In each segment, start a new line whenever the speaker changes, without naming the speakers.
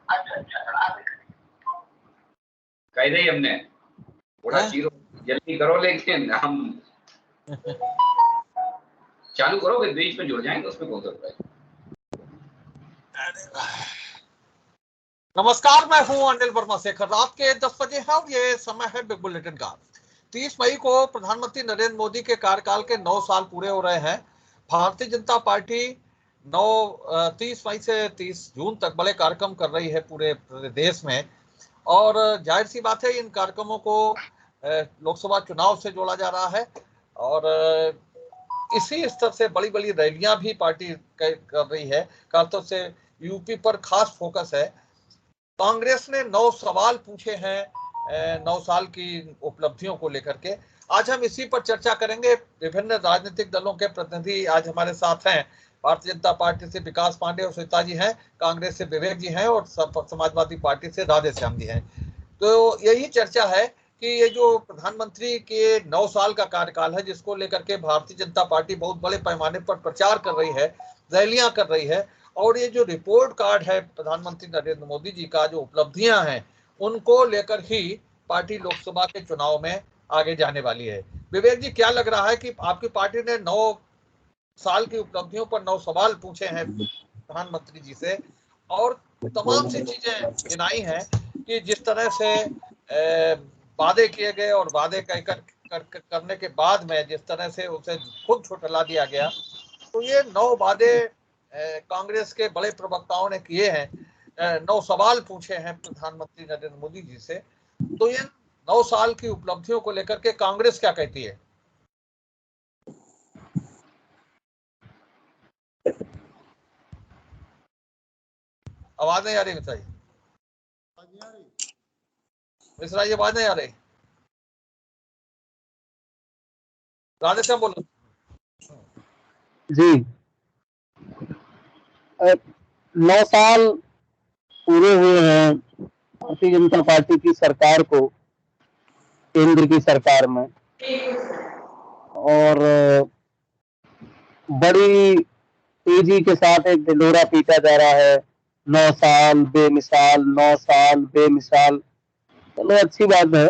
कह रही हमने थोड़ा चीरो जल्दी करो, लेकिन हम चालू करो फिर बीच में जुड़ जाएंगे, उसमें कौन सा है।
नमस्कार, मैं हूं अनिल वर्मा शेखर। रात के 10 बजे है और ये समय है बिग बुलेटिन का। 30 मई को प्रधानमंत्री नरेंद्र मोदी के कार्यकाल के 9 साल पूरे हो रहे हैं। भारतीय जनता पार्टी 30 मई से 30 जून तक बड़े कार्यक्रम कर रही है पूरे देश में, और जाहिर सी बात है इन कार्यक्रमों को लोकसभा चुनाव से जोड़ा जा रहा है, और इसी स्तर से बड़ी बड़ी रैलियां भी पार्टी कर रही है। खासतौर से यूपी पर खास फोकस है। कांग्रेस ने 9 सवाल पूछे हैं 9 साल की उपलब्धियों को लेकर के। आज हम इसी पर चर्चा करेंगे। विभिन्न राजनीतिक दलों के प्रतिनिधि आज हमारे साथ हैं। भारतीय जनता पार्टी से विकास पांडे और श्वेता जी हैं, कांग्रेस से विवेक जी हैं और समाजवादी पार्टी से राधे श्याम जी हैं। तो यही चर्चा है कि ये जो प्रधानमंत्री के 9 साल का कार्यकाल है, जिसको लेकर के भारतीय जनता पार्टी बहुत बड़े पैमाने पर प्रचार कर रही है, रैलियां कर रही है, और ये जो रिपोर्ट कार्ड है प्रधानमंत्री नरेंद्र मोदी जी का, जो उपलब्धियां हैं, उनको लेकर ही पार्टी लोकसभा के चुनाव में आगे जाने वाली है। विवेक जी, क्या लग रहा है कि आपकी पार्टी ने 9 साल की उपलब्धियों पर 9 सवाल पूछे हैं प्रधानमंत्री जी से, और तमाम सी चीजें गिनाई हैं कि जिस तरह से वादे किए गए और वादे करने के बाद में जिस तरह से उसे खुद झुठला दिया गया, तो ये 9 वादे कांग्रेस के बड़े प्रवक्ताओं ने किए हैं। 9 सवाल पूछे हैं प्रधानमंत्री नरेंद्र मोदी जी से। तो ये 9 साल की उपलब्धियों को लेकर के कांग्रेस क्या कहती है? आवाज नहीं आ रही मिश्रा जी? मिश्रा जी आवाज नहीं आ रही? राधे श्याम बोलो
जी। 9 साल पूरे हुए हैं भारतीय जनता पार्टी की सरकार को, केंद्र की सरकार में, और बड़ी तेजी के साथ एक ढिंढोरा पीटा जा रहा है। 9 साल बेमिसाल, 9 साल बेमिसाल। चलो अच्छी बात है,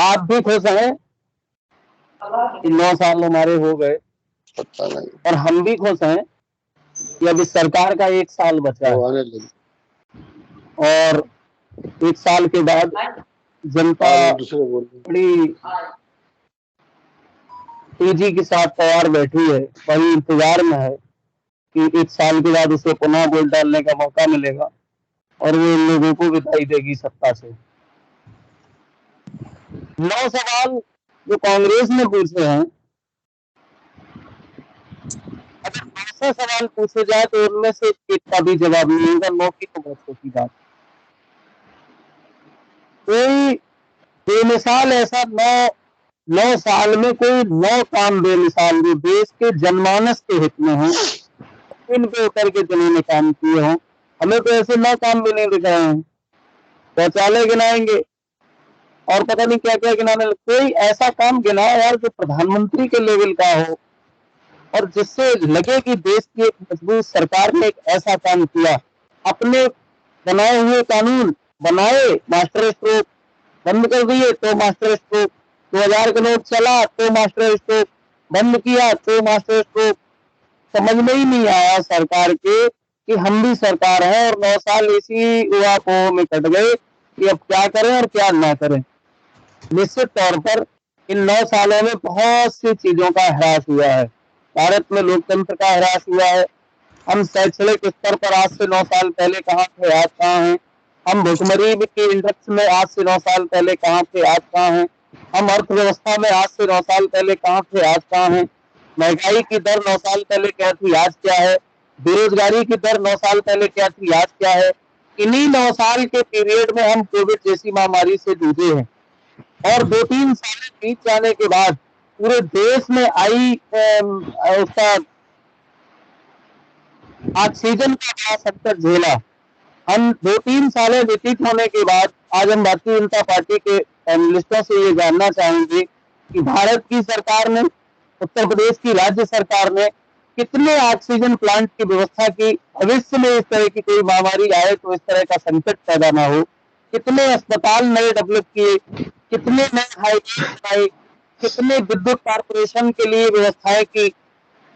आप भी खुश हैं कि 9 साल हमारे हो गए, और हम भी खुश हैं कि अभी सरकार का 1 साल बचा है, और 1 साल के बाद जनता बड़ी तेजी के साथ तैयार बैठी है, बड़ी इंतजार में है कि 1 साल के बाद उसे पुनः वोट डालने का मौका मिलेगा और वो इन लोगों को विदाई देगी सत्ता से। 9 सवाल जो कांग्रेस ने पूछे हैं, अगर 900 सवाल पूछे जाए तो उनमें से एक का भी जवाब नहीं होगा। 9 की तो बहुत छोटी बात। कोई बेमिसाल ऐसा 9 साल में कोई 9 काम बेमिसाल जो देश के जनमानस के हित में हो, इन पे उतर के जिन्होंने काम किए हों, हमें तो ऐसे 9 काम भी नहीं दिख रहे हैं। शौचालय गिनाएंगे और पता नहीं क्या क्या गिनाने। कोई ऐसा काम गिनाया यार जो प्रधानमंत्री के लेवल का हो और जिससे लगे कि देश की एक मजबूत सरकार ने एक ऐसा काम किया। अपने बनाए हुए कानून बनाए, मास्टर स्ट्रोक बंद कर दिए तो मास्टर स्ट्रोक, 2000 का नोट चला तो मास्टर स्ट्रोक, बंद किया तो मास्टर स्ट्रोक। समझ में ही नहीं आया सरकार के कि हम भी सरकार है, और 9 साल इसी उहापोह में कट गए कि अब क्या करें और क्या ना करें। निश्चित तौर पर इन 9 सालों में बहुत सी चीजों का ह्रास हुआ है। भारत में लोकतंत्र का ह्रास हुआ है। हम शैक्षणिक स्तर पर आज से 9 साल पहले कहाँ थे, आज कहाँ हैं। हम भुखमरी के इंडेक्स में आज से 9 साल पहले कहाँ थे, आज कहाँ हैं। हम अर्थव्यवस्था में आज से 9 साल पहले कहाँ थे, आज कहाँ हैं। महंगाई की दर 9 साल पहले क्या थी, आज क्या है। बेरोजगारी की दर 9 साल पहले क्या थी, आज क्या है। इन्हीं 9 साल के पीरियड में हम कोविड जैसी महामारी से जूझे हैं, और 2-3 साल बीत जाने के बाद पूरे देश में आई उसका ऑक्सीजन का बड़ा संकट झेला। हम 2-3 साल व्यतीत होने के बाद आज हम भारतीय जनता पार्टी के एनालिस्टों से ये जानना चाहेंगे कि भारत की सरकार ने, उत्तर प्रदेश की राज्य सरकार ने कितने ऑक्सीजन प्लांट की व्यवस्था की, भविष्य में इस तरह की कोई महामारी आए तो इस तरह का संकट पैदा ना हो, कितने अस्पताल नए डेवलप किए, कितने नए हाईवे बनाए, कितने विद्युत कॉर्पोरेशन के लिए व्यवस्थाएं की,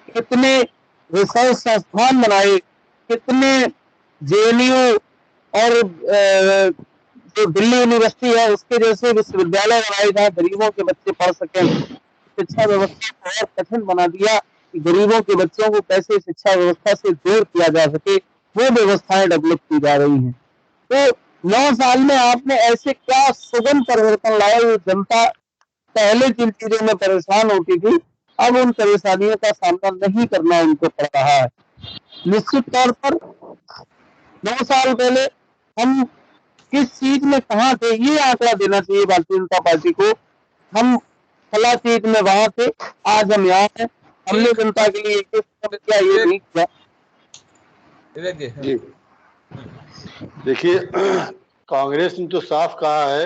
कितने रिसर्च संस्थान बनाए, कितने जेएनयू और जो दिल्ली यूनिवर्सिटी है उसके जैसे विश्वविद्यालय बनाए जहाँ गरीबों के बच्चे पढ़ सकें। शिक्षा व्यवस्था को और कठिन बना दिया कि गरीबों के बच्चों को कैसे शिक्षा व्यवस्था से दूर किया जा सके, वो व्यवस्थाएं डेवलप की जा रही हैं। तो 9 साल में आपने ऐसे क्या सघन परिवर्तन लाया जो जनता पहले जिन चीजों में परेशान होती थी अब उन परेशानियों का सामना नहीं करना उनको पड़ रहा है। निश्चित तौर पर 9 साल पहले हम किस चीज में कहाँ थे ये आंकड़ा देना चाहिए भारतीय जनता पार्टी को। हम फला चीज में वहां थे, आज हम यहाँ हैं, हमने जनता के लिए किया ये नहीं किया।
जी देखिए, कांग्रेस ने तो साफ कहा है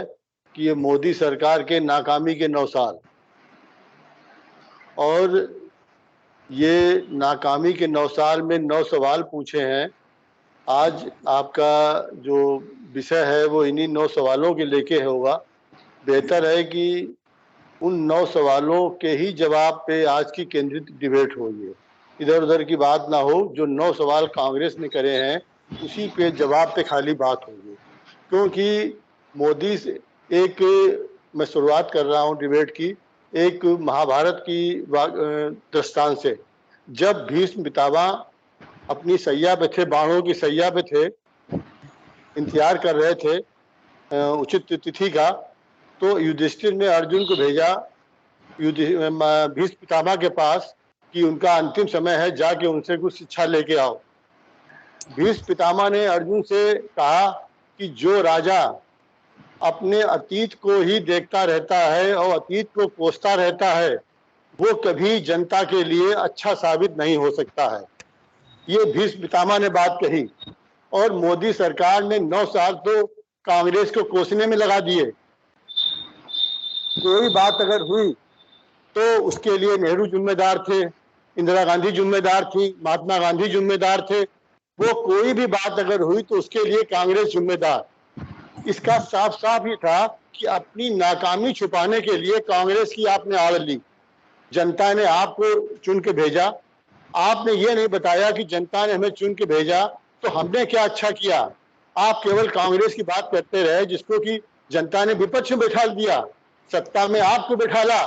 कि ये मोदी सरकार के नाकामी के 9 साल, और ये नाकामी के 9 साल में 9 सवाल पूछे हैं। आज आपका जो विषय है वो इन्हीं 9 सवालों के लेके होगा। बेहतर है कि उन 9 सवालों के ही जवाब पे आज की केंद्रित डिबेट हो, ये इधर उधर की बात ना हो। जो 9 सवाल कांग्रेस ने करे हैं उसी पे जवाब पे खाली बात होगी, क्योंकि मोदी से मैं शुरुआत कर रहा हूँ डिबेट की एक महाभारत की दृष्टांत से। जब भीष्म पितामह अपनी सैया पे थे, बाणों की सैया पे थे, इंतजार कर रहे थे उचित तिथि का, तो युधिष्ठिर ने अर्जुन को भेजा भीष्म पितामह के पास कि उनका अंतिम समय है, जाके उनसे कुछ शिक्षा लेके आओ। भीष्म पितामह ने अर्जुन से कहा कि जो राजा अपने अतीत को ही देखता रहता है और अतीत को कोसता रहता है वो कभी जनता के लिए अच्छा साबित नहीं हो सकता है। ये भीष्म पितामह ने बात कही, और मोदी सरकार ने 9 साल तो कांग्रेस को कोसने में लगा दिए। कोई बात अगर हुई तो उसके लिए नेहरू जिम्मेदार थे, इंदिरा गांधी जिम्मेदार थी, महात्मा गांधी जिम्मेदार थे। वो कोई भी बात अगर हुई तो उसके लिए कांग्रेस जिम्मेदार। इसका साफ साफ ही था कि अपनी नाकामी छुपाने के लिए कांग्रेस की आपने आड़ ली। जनता ने आपको चुन के भेजा, आपने ये नहीं बताया कि जनता ने हमें चुन के भेजा तो हमने क्या अच्छा किया। आप केवल कांग्रेस की बात करते रहे, जिसको कि जनता ने विपक्ष में बैठा दिया, सत्ता में आपको बैठाला,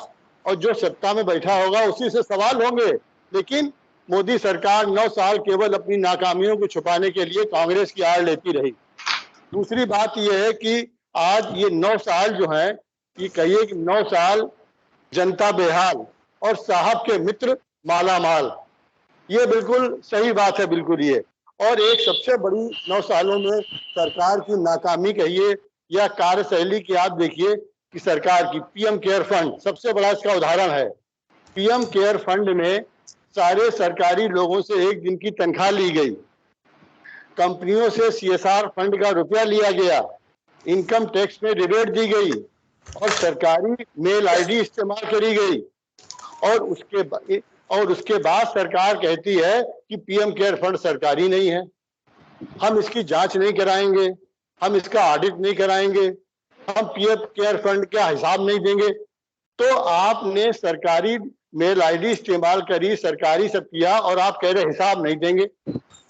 और जो सत्ता में बैठा होगा उसी से सवाल होंगे। लेकिन मोदी सरकार 9 साल केवल अपनी नाकामियों को छुपाने के लिए कांग्रेस की आड़ लेती रही। दूसरी बात यह है कि आज ये 9 साल जो है, ये कहिए कि 9 साल जनता बेहाल और साहब के मित्र मालामाल, ये बिल्कुल सही बात है, बिल्कुल ये। और एक सबसे बड़ी 9 सालों में सरकार की नाकामी कहिए या कार्यशैली की, आप देखिए कि सरकार की पीएम केयर फंड सबसे बड़ा इसका उदाहरण है। पीएम केयर फंड में सारे सरकारी लोगों से 1 दिन की तनख्वाह ली गई, कंपनियों से सीएसआर फंड का रुपया लिया गया, इनकम टैक्स में रिबेट दी गई, और सरकारी मेल आईडी इस्तेमाल करी गई, और उसके बाद सरकार कहती है कि पीएम केयर फंड सरकारी नहीं है, हम इसकी जांच नहीं कराएंगे, हम इसका ऑडिट नहीं कराएंगे, हम पीएम केयर फंड का हिसाब नहीं देंगे। तो आपने सरकारी मेल आईडी इस्तेमाल करी, सरकारी सब किया, और आप कह रहे हिसाब नहीं देंगे।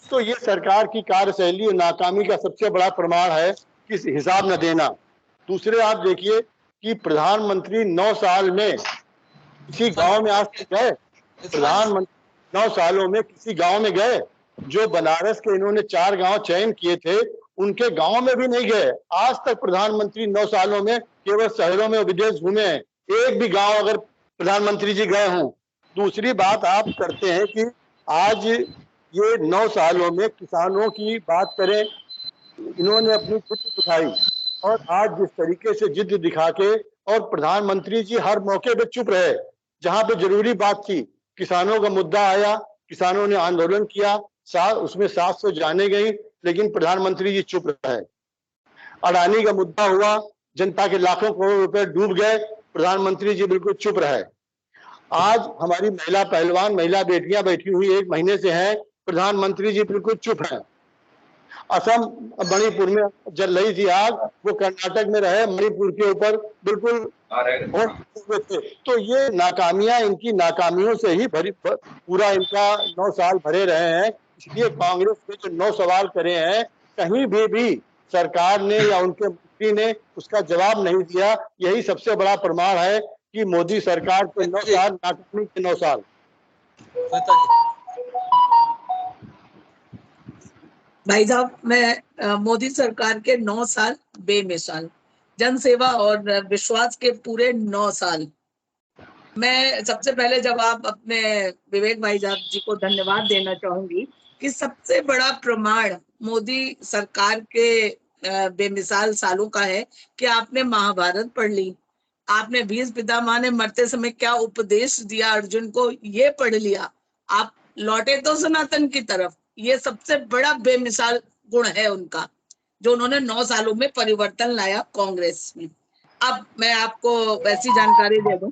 तो ये सरकार की कार्यशैली और नाकामी का सबसे बड़ा प्रमाण है कि हिसाब न देना। दूसरे आप देखिए कि प्रधानमंत्री 9 साल में किसी गांव में आज तक गए? प्रधानमंत्री 9 सालों में किसी गांव में गए? जो बनारस के इन्होंने 4 गांव चयन किए थे उनके गांव में भी नहीं गए। आज तक प्रधानमंत्री 9 सालों में केवल शहरों में विदेश घूमे हैं, एक भी गांव अगर प्रधानमंत्री जी गए हों। दूसरी बात आप करते हैं कि आज ये 9 सालों में किसानों की बात करें, इन्होंने अपनी जिद दिखाई, और आज जिस तरीके से जिद दिखा के, और प्रधानमंत्री जी हर मौके पे चुप रहे, जहां पे जरूरी बात थी, किसानों का मुद्दा आया, किसानों ने आंदोलन किया, उसमें 700 जाने गई, लेकिन प्रधानमंत्री जी चुप रहे। अडानी का मुद्दा हुआ, जनता के लाखों करोड़ रुपए डूब गए, प्रधानमंत्री जी बिल्कुल चुप रहे। आज हमारी महिला पहलवान, महिला बेटियां बैठी हुई 1 महीने से हैं, प्रधानमंत्री जी बिल्कुल चुप हैं। असम, मणिपुर में जल रही थी आग, वो कर्नाटक में रहे, मणिपुर के ऊपर बिल्कुल हुए थे। तो ये नाकामियां, इनकी नाकामियों से ही पूरा इनका 9 साल भरे रहे हैं। इसलिए कांग्रेस ने जो 9 सवाल करे हैं, कहीं भी सरकार ने या उनके मंत्री ने उसका जवाब नहीं दिया। यही सबसे बड़ा प्रमाण है कि मोदी सरकार के 9 साल नाकामी के 9 साल।
भाई साहब, मैं मोदी सरकार के 9 साल बेमिसाल, जनसेवा और विश्वास के पूरे 9 साल। मैं सबसे पहले जवाब अपने विवेक भाई साहब जी को धन्यवाद देना चाहूंगी कि सबसे बड़ा प्रमाण मोदी सरकार के बेमिसाल सालों का है कि आपने महाभारत पढ़ ली, आपने भीष्म पितामह ने मरते समय क्या उपदेश दिया अर्जुन को, ये पढ़ लिया, आप लौटे तो सनातन की तरफ। ये सबसे बड़ा बेमिसाल गुण है उनका, जो उन्होंने 9 सालों में परिवर्तन लाया कांग्रेस में। अब मैं आपको वैसी जानकारी दे दूं,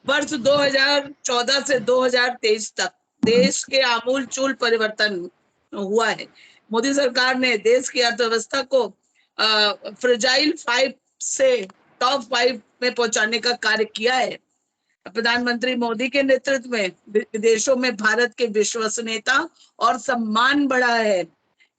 वर्ष 2014 से 2023 तक देश के आमूलचूल परिवर्तन हुआ है। मोदी सरकार ने देश की अर्थव्यवस्था को फ्रेजाइल 5 से टॉप 5 में पहुंचाने का कार्य किया है। प्रधानमंत्री मोदी के नेतृत्व में विदेशों में भारत की विश्वसनीयता और सम्मान बढ़ा है।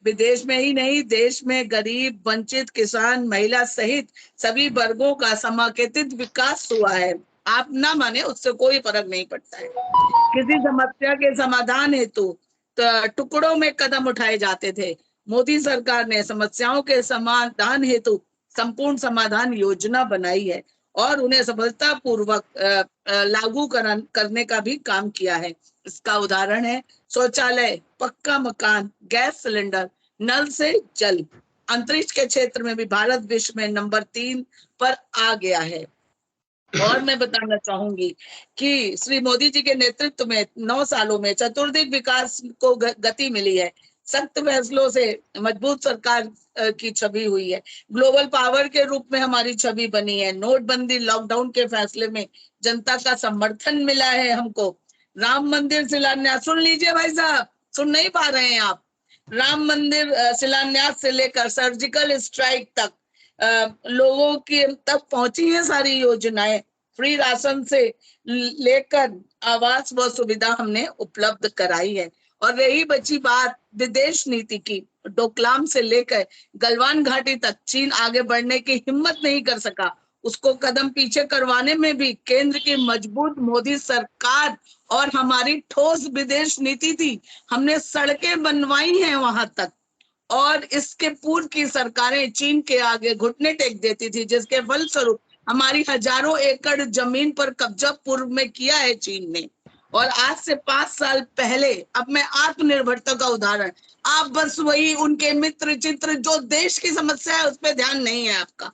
विदेश में ही नहीं, देश में गरीब, वंचित, किसान, महिला सहित सभी वर्गों का समाकेतित विकास हुआ है। आप ना माने, उससे कोई फर्क नहीं पड़ता है। किसी समस्या के समाधान हेतु तो टुकड़ों में कदम उठाए जाते थे। मोदी सरकार ने समस्याओं के समाधान हेतु संपूर्ण समाधान योजना बनाई है और उन्हें सफलतापूर्वक लागू करने का भी काम किया है। इसका उदाहरण है शौचालय, पक्का मकान, गैस सिलेंडर, नल से जल। अंतरिक्ष के क्षेत्र में भी भारत विश्व में नंबर 3 पर आ गया है। और मैं बताना चाहूंगी कि श्री मोदी जी के नेतृत्व में 9 सालों में चतुर्दिक विकास को गति मिली है। सख्त फैसलों से मजबूत सरकार की छवि हुई है। ग्लोबल पावर के रूप में हमारी छवि बनी है। नोटबंदी, लॉकडाउन के फैसले में जनता का समर्थन मिला है हमको। राम मंदिर शिलान्यास, सुन लीजिए भाई साहब, सुन नहीं पा रहे हैं आप? राम मंदिर शिलान्यास से लेकर सर्जिकल स्ट्राइक तक लोगों के तक पहुंची है सारी योजनाएं। फ्री राशन से लेकर आवास व सुविधा हमने उपलब्ध कराई है। और रही बची बात विदेश नीति की, डोकलाम से लेकर गलवान घाटी तक चीन आगे बढ़ने की हिम्मत नहीं कर सका। उसको कदम पीछे करवाने में भी केंद्र की मजबूत मोदी सरकार और हमारी ठोस विदेश नीति थी। हमने सड़कें बनवाई हैं वहां तक, और इसके पूर्व की सरकारें चीन के आगे घुटने टेक देती थी, जिसके फलस्वरूप हमारी हजारों एकड़ जमीन पर कब्जा पूर्व में किया है चीन ने। और आज से 5 साल पहले, अब मैं आत्मनिर्भरता का उदाहरण, आप बस वही उनके मित्र चित्र, जो देश की समस्या है उस पर ध्यान नहीं है आपका।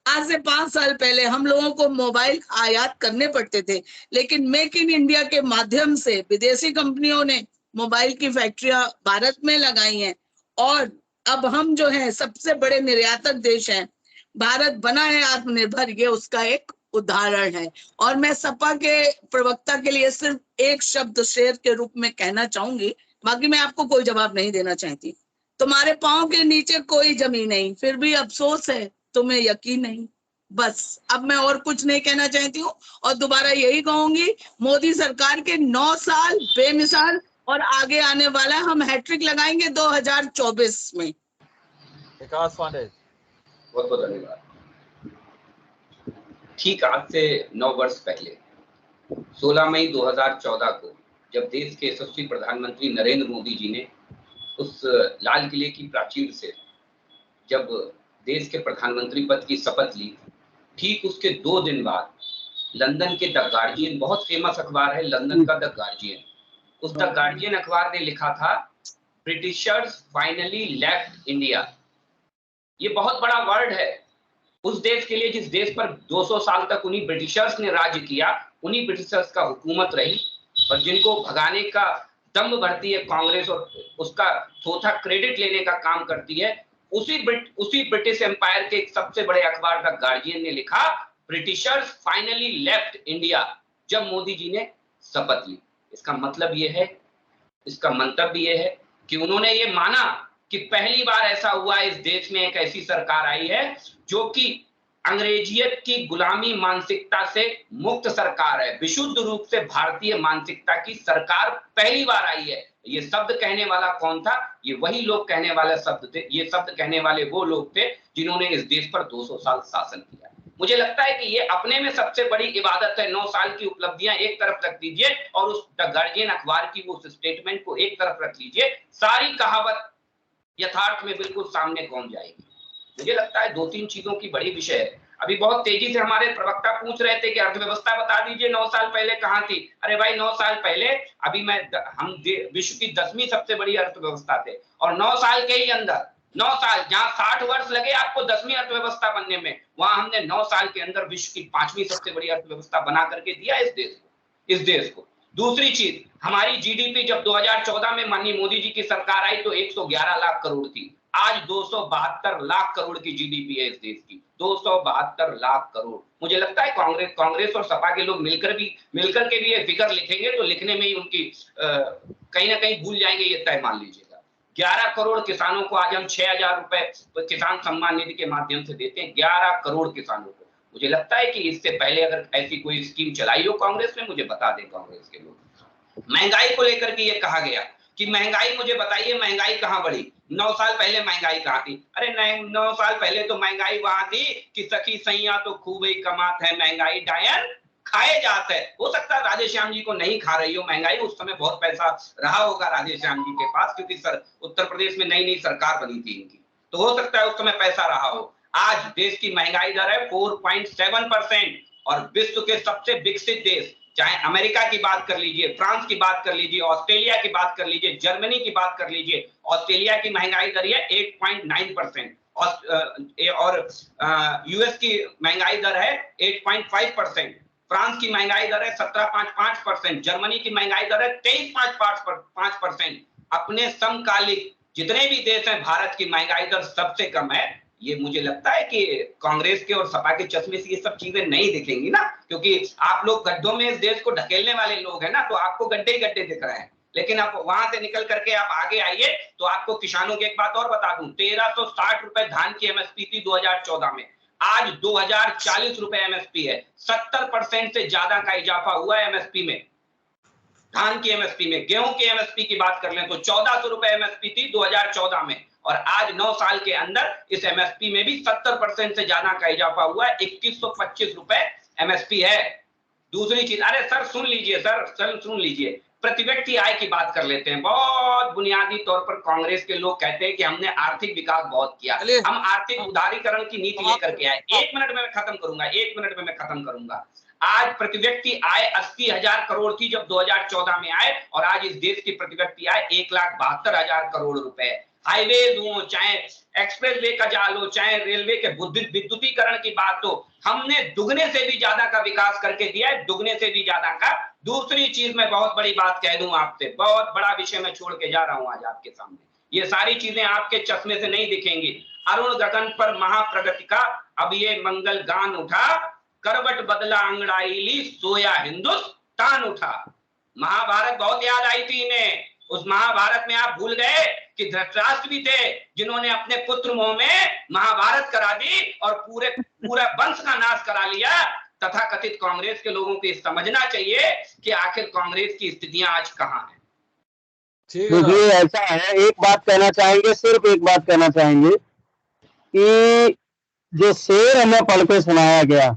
आज से 5 साल पहले हम लोगों को मोबाइल आयात करने पड़ते थे, लेकिन मेक इन इंडिया के माध्यम से विदेशी कंपनियों ने मोबाइल की फैक्ट्रियां भारत में लगाई हैं और अब हम जो है सबसे बड़े निर्यातक देश हैं। भारत बना है आत्मनिर्भर, ये उसका एक उदाहरण है। और मैं सपा के प्रवक्ता के लिए सिर्फ एक शब्द शेर के रूप में कहना चाहूंगी, बाकी मैं आपको कोई जवाब नहीं देना चाहती। तुम्हारे पांव के नीचे कोई जमीन नहीं, फिर भी अफसोस है तुम्हें यकीन नहीं। बस, अब मैं और कुछ नहीं कहना चाहती हूँ और दोबारा यही कहूंगी, मोदी सरकार के 9 साल बेमिसाल, और आगे आने वाला हम हैट्रिक लगाएंगे 2024 में।
विकास पांडे,
बहुत बहुत धन्यवाद। ठीक आज से 9 वर्ष पहले 16 मई 2014 को जब देश के यशस्वी प्रधानमंत्री नरेंद्र मोदी जी ने उस लाल किले की प्राचीर से जब देश के प्रधानमंत्री पद की शपथ ली, ठीक उसके 2 दिन बाद लंदन के द गार्जियन, बहुत फेमस अखबार है लंदन का द गार्जियन, उस द गार्जियन अखबार ने लिखा था ब्रिटिशर्स फाइनली लेफ्ट इंडिया। ये बहुत बड़ा वर्ड है उस देश के लिए जिस देश पर 200 साल तक उन्हीं ब्रिटिशर्स ने राज्य किया, उन्हीं ब्रिटिशर्स का हुकूमत रही, और जिनको भगाने का दम भरती है कांग्रेस और उसका थोथा क्रेडिट लेने का काम करती है। उसी ब्रिटिश एम्पायर के एक सबसे बड़े अखबार द गार्जियन ने लिखा ब्रिटिशर्स फाइनली लेफ्ट इंडिया, जब मोदी जी ने शपथ ली। इसका मतलब ये है, इसका मंतव्य ये है कि उन्होंने ये माना कि पहली बार ऐसा हुआ इस देश में, एक ऐसी सरकार आई है जो कि अंग्रेजियत की गुलामी मानसिकता से मुक्त सरकार है, विशुद्ध रूप से भारतीय मानसिकता की सरकार पहली बार आई है। ये शब्द कहने वाला कौन था? ये वही लोग कहने वाले शब्द थे, ये शब्द कहने वाले वो लोग थे जिन्होंने इस देश पर 200 साल शासन किया। मुझे लगता है कि ये अपने में सबसे बड़ी इबादत है। 9 साल की उपलब्धियां एक तरफ रख दीजिए और उस द गार्जियन अखबार की उस स्टेटमेंट को एक तरफ रख लीजिए, सारी कहावत यथार्थ में बिल्कुल सामने पहुंच जाएगी। मुझे लगता है 2-3 चीजों की बड़ी विषय है। अभी बहुत तेजी से हमारे प्रवक्ता पूछ रहे थे कि अर्थव्यवस्था बता दीजिए 9 साल पहले कहां थी। अरे भाई 9 साल पहले अभी हम विश्व की 10वीं सबसे बड़ी अर्थव्यवस्था थे, और 9 साल के ही अंदर, 9 साल, जहां 60 वर्ष लगे आपको 10वीं अर्थव्यवस्था बनने में, वहां हमने 9 साल के अंदर विश्व की 5वीं सबसे बड़ी अर्थव्यवस्था बना करके दिया इस देश को। दूसरी चीज, हमारी जीडीपी जब 2014 में माननीय मोदी जी की सरकार आई तो 111 लाख करोड़ थी। आज 272 लाख करोड़ की जीडीपी है इस देश की, 272 लाख करोड़। मुझे लगता है कांग्रेस और सपा के लोग मिलकर के भी ये फिगर लिखेंगे तो लिखने में ही उनकी कहीं ना कहीं भूल जाएंगे, ये तय मान लीजिएगा। 11 करोड़ किसानों को आज हम 6,000 रुपए किसान सम्मान निधि के माध्यम से देते हैं, 11 करोड़ किसानों को। मुझे लगता है कि इससे पहले अगर ऐसी कोई स्कीम चलाई हो कांग्रेस ने, मुझे बता दें कांग्रेस के लोग। महंगाई को लेकर के ये कहा गया कि महंगाई, मुझे बताइए महंगाई कहां बढ़ी? 9 साल पहले महंगाई कहां थी? अरे 9 साल पहले तो महंगाई वहां थी कि सखी सैया तो खूब ही कमात है, महंगाई डायन खाए जाते है। हो सकता है राधेश्याम जी को नहीं खा रही हो महंगाई, उस समय बहुत पैसा रहा होगा राधेश्याम जी के पास, क्योंकि उत्तर प्रदेश में नई सरकार बनी थी इनकी, तो हो सकता है उस समय पैसा रहा हो। आज देश की महंगाई दर है 4.7% और विश्व के सबसे विकसित देश, चाहे अमेरिका की बात कर लीजिए, फ्रांस की बात कर लीजिए, ऑस्ट्रेलिया की बात कर लीजिए, जर्मनी की बात कर लीजिए, ऑस्ट्रेलिया की महंगाई दर है 8.9% और यूएस की महंगाई दर है 8.5%, फ्रांस की महंगाई दर है 17.5%, जर्मनी की महंगाई दर है 23.5%। अपने समकालिक जितने भी देश हैं, भारत की महंगाई दर सबसे कम है। ये मुझे लगता है कि कांग्रेस के और सपा के चश्मे से ये सब चीजें नहीं दिखेंगी ना, क्योंकि आप लोग गड्ढों में इस देश को ढकेलने वाले लोग हैं ना, तो आपको गड्ढे ही गड्ढे दिख रहे हैं। लेकिन आप वहां से निकल करके आप आगे आइए तो आपको किसानों की एक बात और बता दूं, 1360 रुपए धान की एमएसपी थी 2014 में, आज 2040 रुपए एमएसपी है। 70% से ज्यादा का इजाफा हुआ है एमएसपी में, धान की एमएसपी में। गेहूं की एमएसपी की बात कर लें तो 1400 रुपए एमएसपी थी 2014 में, और आज 9 साल के अंदर इस एमएसपी में भी 70% से ज्यादा का इजाफा हुआ है, 2125 रुपए एमएसपी है। दूसरी चीज, अरे सर सुन लीजिए, सर सुन लीजिए, प्रति व्यक्ति आय की बात कर लेते हैं। बहुत बुनियादी तौर पर कांग्रेस के लोग कहते हैं कि हमने आर्थिक विकास बहुत किया, हम आर्थिक उदारीकरण की नीति लेकर के आए। 1 मिनट में मैं खत्म करूंगा। आज प्रति व्यक्ति आय 80,000 करोड़ थी जब 2014 में आए, और आज इस देश की प्रति व्यक्ति आय 1,72,000 करोड़ रुपए। हाईवेज हो, चाहे एक्सप्रेस वे का जाल हो, चाहे रेलवे के विद्युतीकरण की बात हो, हमने दुगने से भी ज्यादा का विकास करके दिया है, दुगने से भी ज्यादा का। दूसरी चीज, मैं बहुत बड़ी बात कह दूं आपसे, बहुत बड़ा विषय मैं छोड़ के जा रहा हूं आज आपके सामने, ये सारी चीजें आपके चश्मे से नहीं दिखेंगी। अरुण गगन पर महाप्रगति का अब ये मंगल गान उठा, करवट बदला अंगड़ाईली, सोया हिंदुस्तान उठा। महाभारत बहुत याद आई थी इन्हें। उस महाभारत में आप भूल गए कि धृतराष्ट्र भी थे जिन्होंने अपने पुत्र मोह में महाभारत करा दी और पूरा वंश का नाश करा लिया। तथा कथित कांग्रेस के लोगों को समझना चाहिए कि आखिर कांग्रेस की स्थितियां आज कहां हैं।
देखिए ऐसा है, एक बात कहना चाहेंगे, सिर्फ एक बात कहना चाहेंगे कि जो शेर हमें पढ़ के सुनाया गया,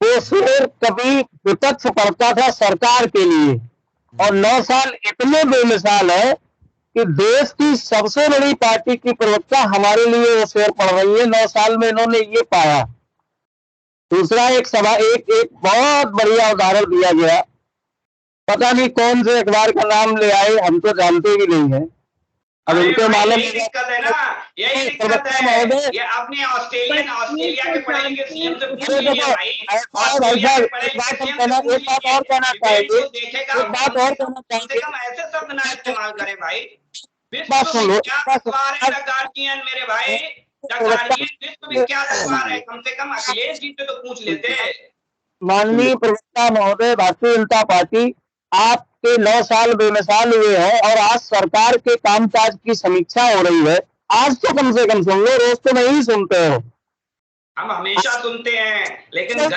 वो शेर कभी विपक्ष पढ़ता था सरकार के लिए, और 9 साल इतने बेमिसाल है कि देश की सबसे बड़ी पार्टी की प्रवक्ता हमारे लिए वो शेर पढ़ रही है। 9 साल में इन्होंने ये पाया। दूसरा, एक बहुत बढ़िया उदाहरण दिया गया, पता नहीं कौन से अखबार का नाम ले आए, हम तो जानते भी नहीं है। अब उनके मालूम,
यही दिक्कत है ना, यही दिक्कत है। ये अपने ऑस्ट्रेलिया के पढ़े लिखे सीएम से पूछ लीजिए भाई।
एक बात और कहना चाहेंगे,
ऐसे शब्द ना इस्तेमाल करें भाई।
बात सुन लो,
गार्जियन मेरे भाई, गार्जियन विश्वविख्यात अखबार है, कम से कम अखिलेश जी से तो पूछ लेते।
माननीय प्रवक्ता महोदय, भारतीय जनता पार्टी आपके 9 साल बेमिसाल हुए हैं और आज सरकार के कामकाज की समीक्षा हो रही है। आज तो कम से कम सुन लो, रोज तो नहीं सुनते हो।
हम हमेशा सुनते हैं, लेकिन ना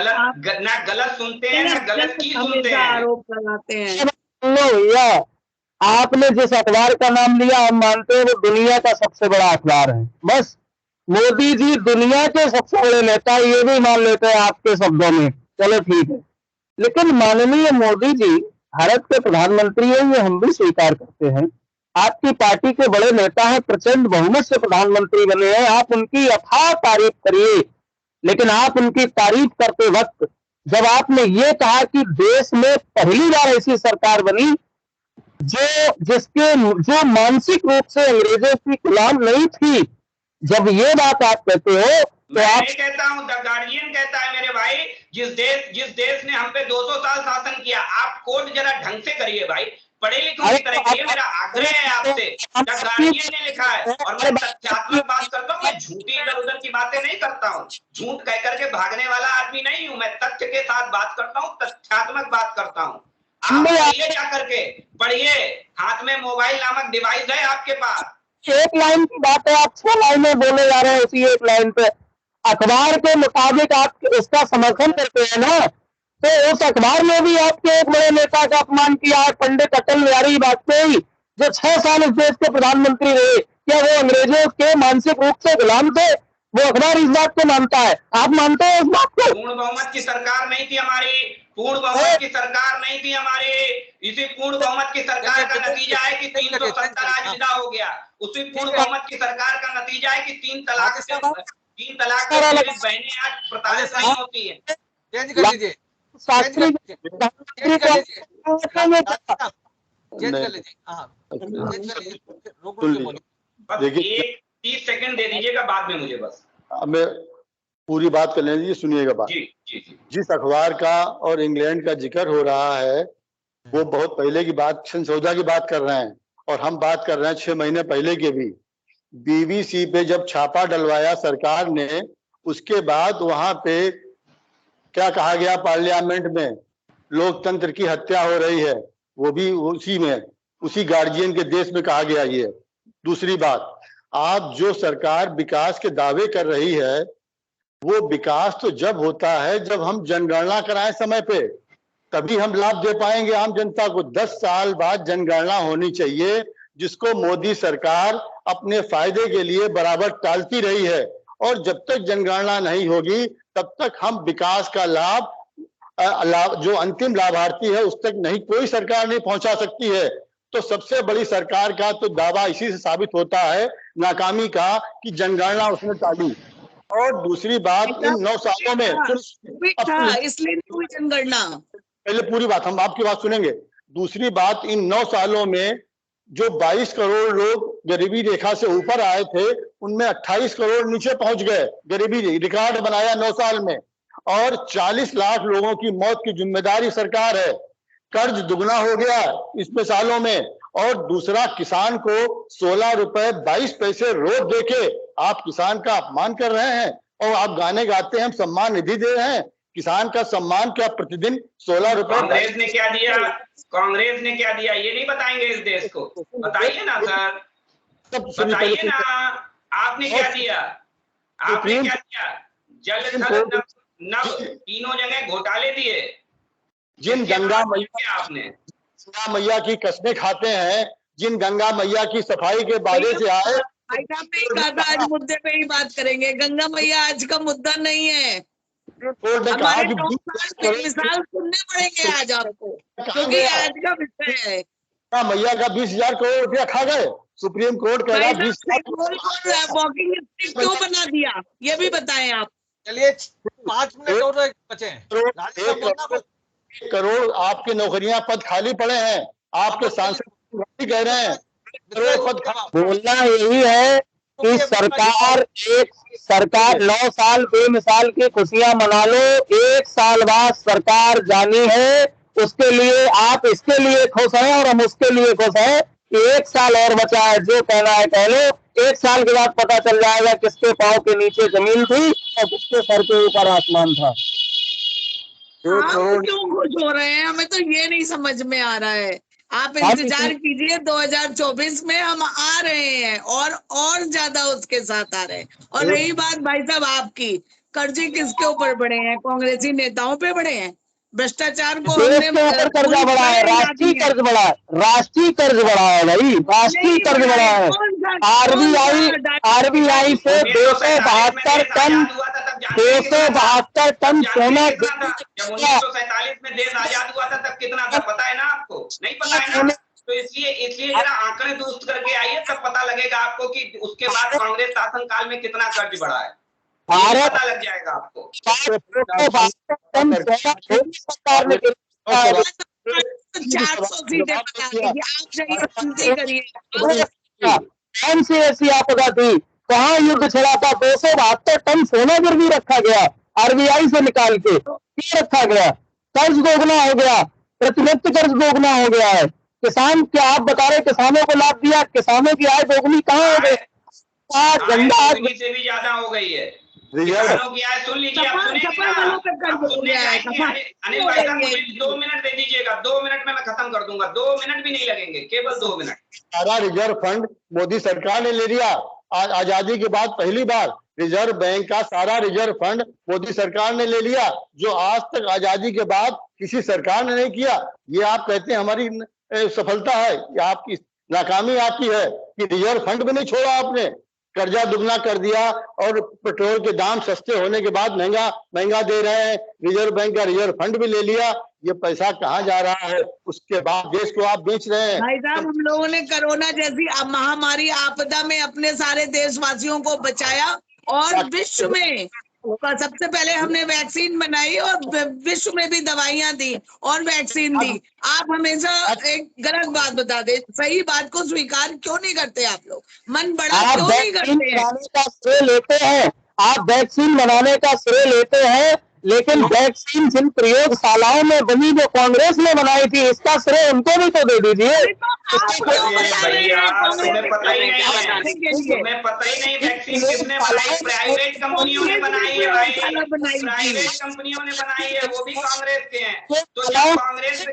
गलत सुनते हैं ना गलत की सुनते हैं।
आरोप लगाते हैं।
लो भैया, आपने जिस अखबार का नाम लिया हम मानते हैं वो दुनिया का सबसे बड़ा अखबार है। बस मोदी जी दुनिया के सबसे बड़े नेता, ये भी मान लेते हैं आपके शब्दों में, चलो ठीक है। लेकिन माननीय मोदी जी भारत के प्रधानमंत्री हैं, ये हम भी स्वीकार करते हैं। आपकी पार्टी के बड़े नेता हैं, प्रचंड बहुमत से प्रधानमंत्री बने हैं, आप उनकी अथाह तारीफ करिए। लेकिन आप उनकी तारीफ करते वक्त जब आपने ये कहा कि देश में पहली बार ऐसी सरकार बनी जो मानसिक रूप से अंग्रेजों की गुलाम नहीं थी, जब ये बात आप कहते हो तो
मैं
आप
नहीं कहता हूं, द गार्डियन कहता है मेरे भाई। जिस देश ने हम पे 200 साल शासन किया, आप कोट जरा ढंग से करिए भाई, पढ़े लिखों की तरह करिए। मेरा आग्रह है आपसे। द गार्डियन ने लिखा है और मैं तथ्यात्मक बात करता हूँ। मैं झूठी इधर उधर की बातें नहीं करता हूँ, झूठ कह करके भागने वाला आदमी नहीं हूं। मैं तथ्य के साथ बात करता हूँ, तथ्यात्मक बात करता हूँ। आप पढ़िए, जा करके पढ़िए। हाथ में मोबाइल नामक डिवाइस है आपके पास।
एक लाइन की बात है, आप 6 लाइनें बोले जा रहे हैं उसी एक लाइन पे। अखबार के मुताबिक आप इसका समर्थन करते हैं ना, तो उस अखबार में भी आपके एक बड़े नेता का अपमान किया है, पंडित अटल बिहारी वाजपेयी, जो 6 साल इस देश के प्रधानमंत्री रहे। क्या वो अंग्रेजों के मानसिक रूप से गुलाम थे? वो अखबार इस बात को मानता है, आप मानते हैं इस बात को?
पूर्ण बहुमत की सरकार नहीं थी हमारी, पूर्ण बहुमत की सरकार नहीं थी हमारी। इसी पूर्ण बहुमत की सरकार का नतीजा है कि 370 आज विदा हो गया। उसी पूर्ण बहुमत की सरकार का नतीजा है कि 3 तलाक के बहनें आज प्रताड़ित नहीं होती है।
चेंज कर लीजिए, चेंज कर लीजिए।
देखिए 30 सेकंड दे दीजिएगा, बाद में मुझे बस
मैं पूरी बात कर लीजिए, सुनिएगा बात।
जी जी जी। जिस
अखबार का और इंग्लैंड का जिक्र हो रहा है वो बहुत पहले की बात, संसौदा की बात कर रहे हैं, और हम बात कर रहे हैं 6 महीने पहले के भी। बीबीसी पे जब छापा डलवाया सरकार ने, उसके बाद वहां पे क्या कहा गया, पार्लियामेंट में लोकतंत्र की हत्या हो रही है, वो भी उसी में, उसी गार्जियन के देश में कहा गया ये। दूसरी बात, आप जो सरकार विकास के दावे कर रही है, वो विकास तो जब होता है जब हम जनगणना कराएं समय पे, तभी हम लाभ दे पाएंगे आम जनता को। 10 साल बाद जनगणना होनी चाहिए, जिसको मोदी सरकार अपने फायदे के लिए बराबर टालती रही है। और जब तक जनगणना नहीं होगी तब तक हम विकास का लाभ जो अंतिम लाभार्थी है उस तक नहीं, कोई सरकार नहीं पहुंचा सकती है। तो सबसे बड़ी सरकार का तो दावा इसी से साबित होता है, नाकामी का, कि जनगणना उसने टाली। और दूसरी बात, इन 9 सालों में
इसलिए नहीं हुई जनगणना।
पहले पूरी बात, हम आपकी बात सुनेंगे। दूसरी बात, इन 9 सालों में जो 22 करोड़ लोग गरीबी रेखा से ऊपर आए थे, उनमें 28 करोड़ नीचे पहुंच गए। गरीबी रिकॉर्ड बनाया 9 साल में, और 40 लाख लोगों की मौत की जिम्मेदारी सरकार है। कर्ज दुगना हो गया इसमें सालों में। और दूसरा, किसान को 16 रुपए 22 पैसे रोज देके आप किसान का अपमान कर रहे हैं, और आप गाने गाते हैं हम सम्मान निधि दे रहे हैं। किसान का सम्मान क्या प्रतिदिन 16 रुपए?
कांग्रेस ने क्या दिया, कांग्रेस ने क्या दिया, ये नहीं बताएंगे इस देश को? बताइए ना सर, बताइए ना, आपने क्या दिया, आपने क्या दिया? जल थल नभ तीनों जगह घोटाले दिए।
जिन गंगा मैया की कस्में खाते हैं, जिन गंगा मैया की सफाई के बारे से आए,
आज मुद्दे पे ही बात करेंगे। गंगा मैया आज का मुद्दा नहीं है।
हमारे
मिसाल सुनने पड़ेंगे आज आपको, क्योंकि आज का विषय है।
मैया का 20,000 करोड़ रुपया खा गए। सुप्रीम कोर्ट कह रहा
20,000 वॉकिंग स्ट्रीट क्यों बना दिया, ये भी बताएं आप।
चलिए 5 मिनट और बचे हैं।
1 करोड़ आपके नौकरियां, पद खाली पड़े हैं। आपके सांसद कह रहे हैं
बोलना यही है कि सरकार 9 साल बेमिसाल की खुशियां मना लो। 1 साल बाद सरकार जानी है, उसके लिए आप इसके लिए खुश हैं और हम उसके लिए खुश हैं कि 1 साल और बचा है। जो कहना है कह लो, 1 साल के बाद पता चल जाएगा किसके पांव के नीचे जमीन थी और किसके सर के ऊपर आसमान था।
आप
करोड़
क्यों खुश हो रहे हैं? हमें तो ये नहीं समझ में आ रहा है। आप इंतजार कीजिए, 2024 में हम आ रहे हैं और ज्यादा उसके साथ आ रहे हैं। और रही बात भाई साहब आपकी, कर्जे किसके ऊपर बढ़े हैं? कांग्रेसी नेताओं पे बढ़े हैं। भ्रष्टाचार को
देश
हमने
के ऊपर कर्जा
पूरी
बढ़ा है,
तरह हिला
राष्ट्रीय
दिया।
कर्ज बढ़ा है, राष्ट्रीय कर्ज बढ़ा है भाई, राष्ट्रीय
नहीं
कर्ज
बढ़ा
बढ़ा
है।
है।
कौन सा
आरबीआई से 272 टन सोना
कितना था? जब 1947 में देश आजाद हुआ था तब कितना था पता है ना आपको? नहीं पता है ना? तो इसलिए जरा आंकड़े दुरुस्त करके आइए, तब पता लगेगा आपको कि उसके बाद कांग्रेस शासन काल में कितना कर्ज बढ़ा है।
भारत
पता लग जाएगा आपको।
272 टन सोना सरकार ने
400 सीटें बनाएगी। आप जाइए गिनती करिए।
कौन सी ऐसी आपदा थी, कहाँ युद्ध छिड़ा था? 272 टन सोना गिरवी रखा गया आरबीआई से निकाल के, क्यों रखा गया? कर्ज दोगुना हो गया, प्रतिनिधि कर्ज दोगुना हो गया है। किसान, क्या आप बता रहे किसानों को लाभ दिया? किसानों की आय दोगुनी कहाँ हो गई? झंडा
से भी ज्यादा हो गई है किसानों की आय। सुन लीजिए, आप सुनेंगे ना, आप सुनने जाएंगे। अनिल भाई साहब मुझे 2 मिनट दे दीजिएगा, 2 मिनट में मैं खत्म कर दूंगा, 2 मिनट भी नहीं लगेंगे, केवल 2 मिनट।
सारा रिजर्व फंड मोदी सरकार ने ले लिया। आज आजादी के बाद पहली बार रिजर्व बैंक का सारा रिजर्व फंड मोदी सरकार ने ले लिया, जो आज तक आजादी के बाद किसी सरकार ने नहीं किया। ये आप कहते हैं हमारी सफलता है, या आपकी नाकामी आपकी है कि रिजर्व फंड भी नहीं छोड़ा आपने, कर्जा दुगना कर दिया और पेट्रोल के दाम सस्ते होने के बाद महंगा दे रहे हैं। रिजर्व बैंक का रिजर्व फंड भी ले लिया। ये पैसा कहाँ जा रहा है? उसके बाद देश को आप बेच रहे हैं।
भाई साहब, हम लोगों ने कोरोना जैसी महामारी आपदा में अपने सारे देशवासियों को बचाया और विश्व में सबसे पहले हमने वैक्सीन बनाई और विश्व में भी दवाइयां दी और वैक्सीन दी। आप हमेशा एक गलत बात बता दे, सही बात को स्वीकार क्यों नहीं करते? आप लोग मन बड़ा क्यों नहीं करते हैं?
का श्रेय लेते हैं, आप वैक्सीन बनाने का श्रेय लेते हैं, लेकिन वैक्सीन जिन प्रयोगशालाओं में बनी जो कांग्रेस ने बनाई थी, इसका श्रेय उनको भी तो दे दीजिए।
भैया तुम्हें पता ही नहीं है, तुम्हें पता ही नहीं वैक्सीन किसने बनाई? प्राइवेट कंपनियों ने बनाई है भाई, प्राइवेट कंपनियों ने बनाई है, वो भी कांग्रेस के हैं। तो जब कांग्रेस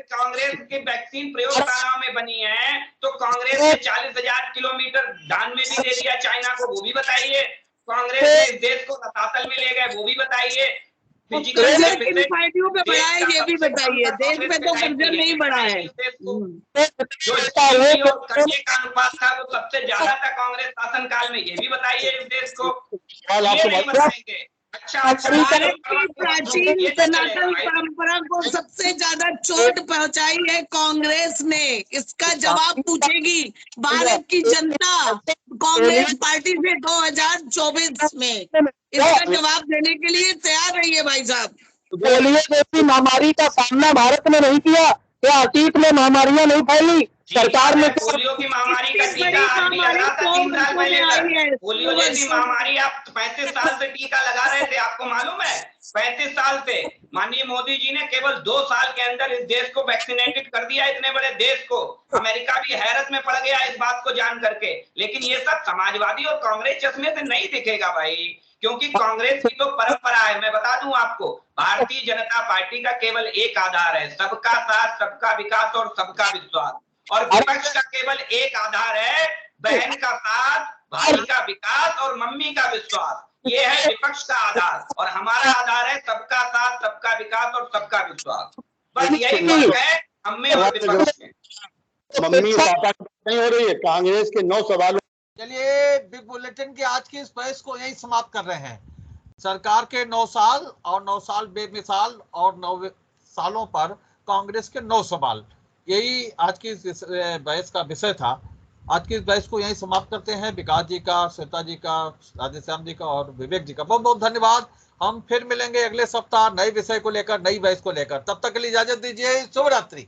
की वैक्सीन प्रयोगशालाओं में बनी है तो कांग्रेस ने 40,000 किलोमीटर धान में भी दे दिया चाइना को, वो भी बताइए। कांग्रेस ने इस देश को रसातल में ले गए, वो भी बताइए।
कर्जा किन पार्टियों पे बढ़ा है ये भी बताइए। देश में तो कर्जा नहीं बढ़ा है।
जो कर्जे का अनुपात था वो सबसे ज्यादा था कांग्रेस शासनकाल में, ये भी बताइए इस देश को। ये नहीं बताएंगे।
प्राचीन सनातन परंपरा को सबसे ज्यादा चोट पहुंचाई है कांग्रेस ने। इसका जवाब पूछेगी भारत की जनता कांग्रेस पार्टी से 2024 में। इसका जवाब देने के लिए तैयार रहिए भाई साहब।
पोलियो जैसी महामारी का सामना भारत ने नहीं किया, क्या अतीत में महामारियां नहीं फैली? सरकार ने
पोलियो की महामारी का टीका आज भी लगा था 3 साल पहले। पोलियो जैसी महामारी आप 35 साल से टीका लगा रहे थे, आपको मालूम है? 35 साल से माननीय मोदी जी ने केवल 2 साल के अंदर इस देश को वैक्सीनेटेड कर दिया, इतने बड़े देश को। अमेरिका भी हैरत में पड़ गया इस बात को जान करके। लेकिन ये सब समाजवादी और कांग्रेस चश्मे से नहीं दिखेगा भाई, क्योंकि कांग्रेस की तो परंपरा है। मैं बता दूं आपको, भारतीय जनता पार्टी का केवल एक आधार है, सबका साथ, सबका विकास और सबका विश्वास। और विपक्ष का केवल एक आधार है, बहन का साथ, भाई का विकास और मम्मी का विश्वास। ये है विपक्ष का आधार, और हमारा आधार है सबका साथ, सबका विकास और सबका विश्वास। बस यही फर्क है हम में और विपक्ष में।
मम्मी पापा नहीं हो रही है। कांग्रेस के 9 सवालों।
चलिए, बिग बुलेटिन की आज की इस बहस को यही समाप्त कर रहे हैं। सरकार के 9 साल और 9 साल बेमिसाल और 9 सालों पर कांग्रेस के 9 सवाल, यही आज की बहस का विषय था। आज की इस बहस को यही समाप्त करते हैं। विकास जी का, श्वेता जी का, राधेश्याम जी का और विवेक जी का बहुत बहुत धन्यवाद। हम फिर मिलेंगे अगले सप्ताह नए विषय को लेकर, नई बहस को लेकर। तब तक के लिए इजाजत दीजिए। शुभ रात्रि।